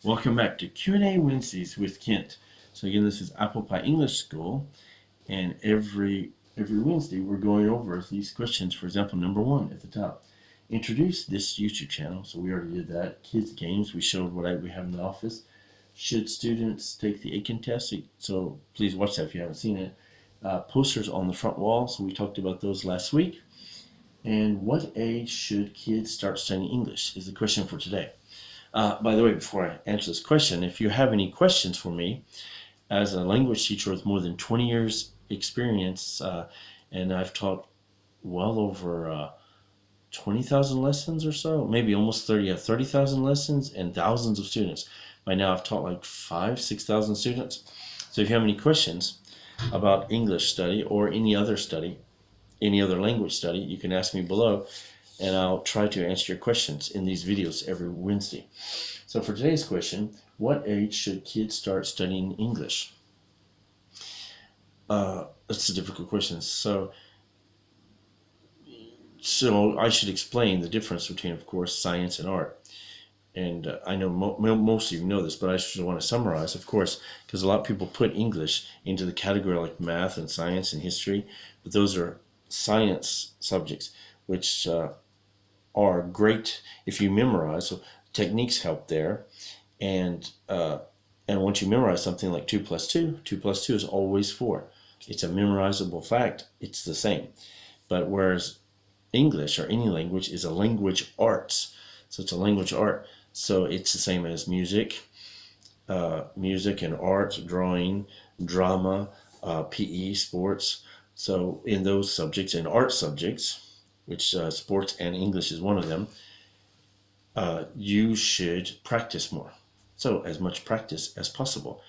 Welcome back to Q&A Wednesdays with Kent. So again, this is Apple Pie English School, and every Wednesday we're going over these questions. For example, number one at the top, introduce this YouTube channel. So we already did that. Kids games, we showed what we have in the office. Should students take the Aiken test? So please watch that if you haven't seen it. Posters on the front wall. So we talked about those last week. And what age should kids start studying English is the question for today. By the way, before I answer this question, if you have any questions for me, as a language teacher with more than 20 years experience, and I've taught well over 20,000 lessons or so, maybe almost 30,000 lessons and thousands of students. By now I've taught like 6,000 students. So if you have any questions about English study or any other language study, you can ask me below, and I'll try to answer your questions in these videos every Wednesday. So for today's question, what age should kids start studying English? That's a difficult question. So I should explain the difference between, of course, science and art. And I know most of you know this, but I just want to summarize, of course, because a lot of people put English into the category like math and science and history, but those are science subjects, which are great if you memorize. So techniques help there, and once you memorize something like 2 plus 2, 2 plus 2 is always 4. It's a memorizable fact. It's the same. But whereas English or any language is a language arts, so it's a language art. So it's the same as music and art, drawing, drama, PE, sports. So in those subjects, in art subjects, which sports and English is one of them, you should practice more. So as much practice as possible.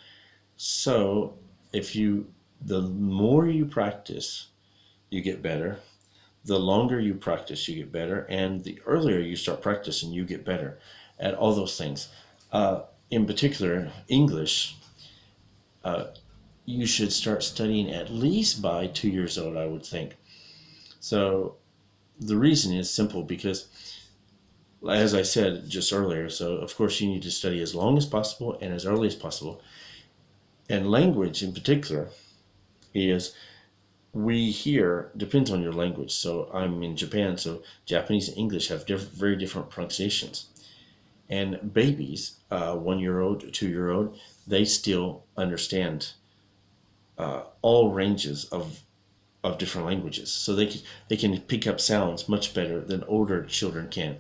So the more you practice, you get better. The longer you practice, you get better. And the earlier you start practicing, you get better at all those things. In particular, English, you should start studying at least by 2 years old, I would think. So the reason is simple because, as I said just earlier, so of course you need to study as long as possible and as early as possible. And language in particular is, we here, depends on your language. So I'm in Japan, so Japanese and English have very different pronunciations. And babies, 1 year old, 2 year old, they still understand all ranges of different languages. So they can pick up sounds much better than older children can.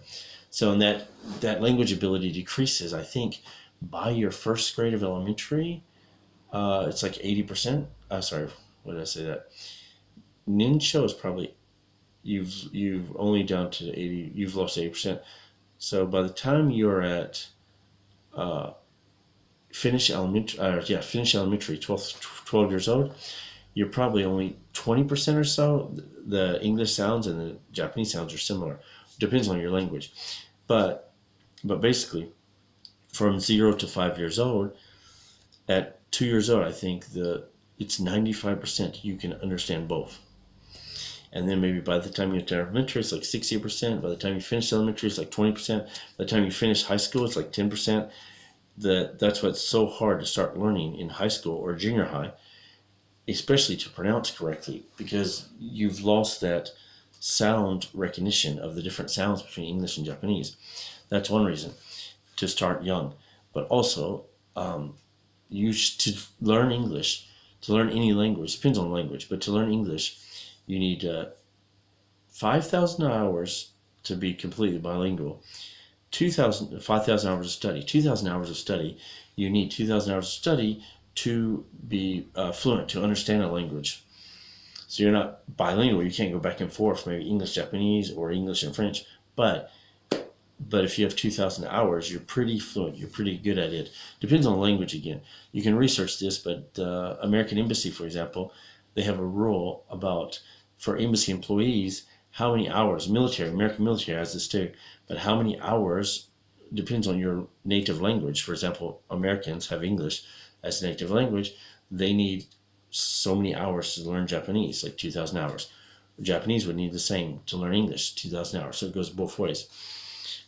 So in that language ability decreases, I think, by your first grade of elementary. It's like 80%. Sorry, what did I say that? Nincho is probably, you've only down to 80. You've lost 80%. So by the time you're at finish elementary, 12 years old, you're probably only 20% or so. The English sounds and the Japanese sounds are similar. Depends on your language. But basically, from 0 to 5 years old, at 2 years old, I think it's 95% you can understand both. And then maybe by the time you get to elementary, it's like 60%. By the time you finish elementary, it's like 20%. By the time you finish high school, it's like 10%. That's why it's so hard to start learning in high school or junior high, especially to pronounce correctly, because you've lost that sound recognition of the different sounds between English and Japanese. That's one reason to start young. But also, to learn English, to learn any language, depends on the language, but to learn English, you need 5,000 hours to be completely bilingual. 5,000 hours of study. 2,000 hours of study. You need 2,000 hours of study to be fluent, to understand a language. So you're not bilingual. You can't go back and forth, maybe English, Japanese, or English and French. But if you have 2,000 hours, you're pretty fluent. You're pretty good at it. Depends on the language again. You can research this, but American Embassy, for example, they have a rule about, for embassy employees, how many hours, American military has this too, but how many hours depends on your native language. For example, Americans have English as a native language. They need so many hours to learn Japanese, like 2,000 hours. Japanese would need the same to learn English, 2,000 hours. So it goes both ways.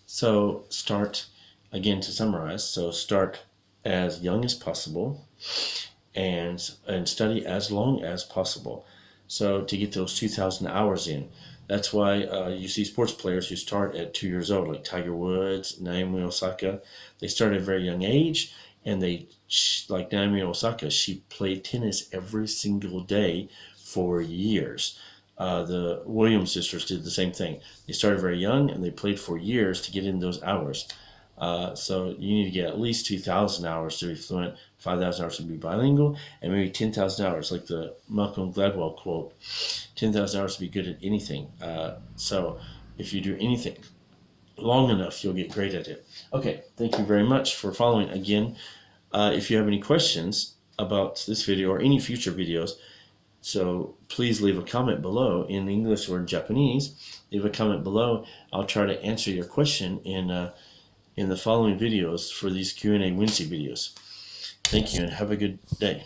So start again, to summarize, so start as young as possible and study as long as possible. So to get those 2,000 hours in. That's why you see sports players who start at 2 years old, like Tiger Woods, Naomi Osaka. They start at a very young age, and like Naomi Osaka, she played tennis every single day for years. The Williams sisters did the same thing. They started very young, and they played for years to get in those hours. So you need to get at least 2,000 hours to be fluent, 5,000 hours to be bilingual, and maybe 10,000 hours, like the Malcolm Gladwell quote, 10,000 hours to be good at anything. So if you do anything long enough, you'll get great at it. Okay, thank you very much for following. Again, if you have any questions about this video or any future videos, so please leave a comment below in English or in Japanese. Leave a comment below. I'll try to answer your question in the following videos for these Q&A Wednesday videos. Thank you and have a good day.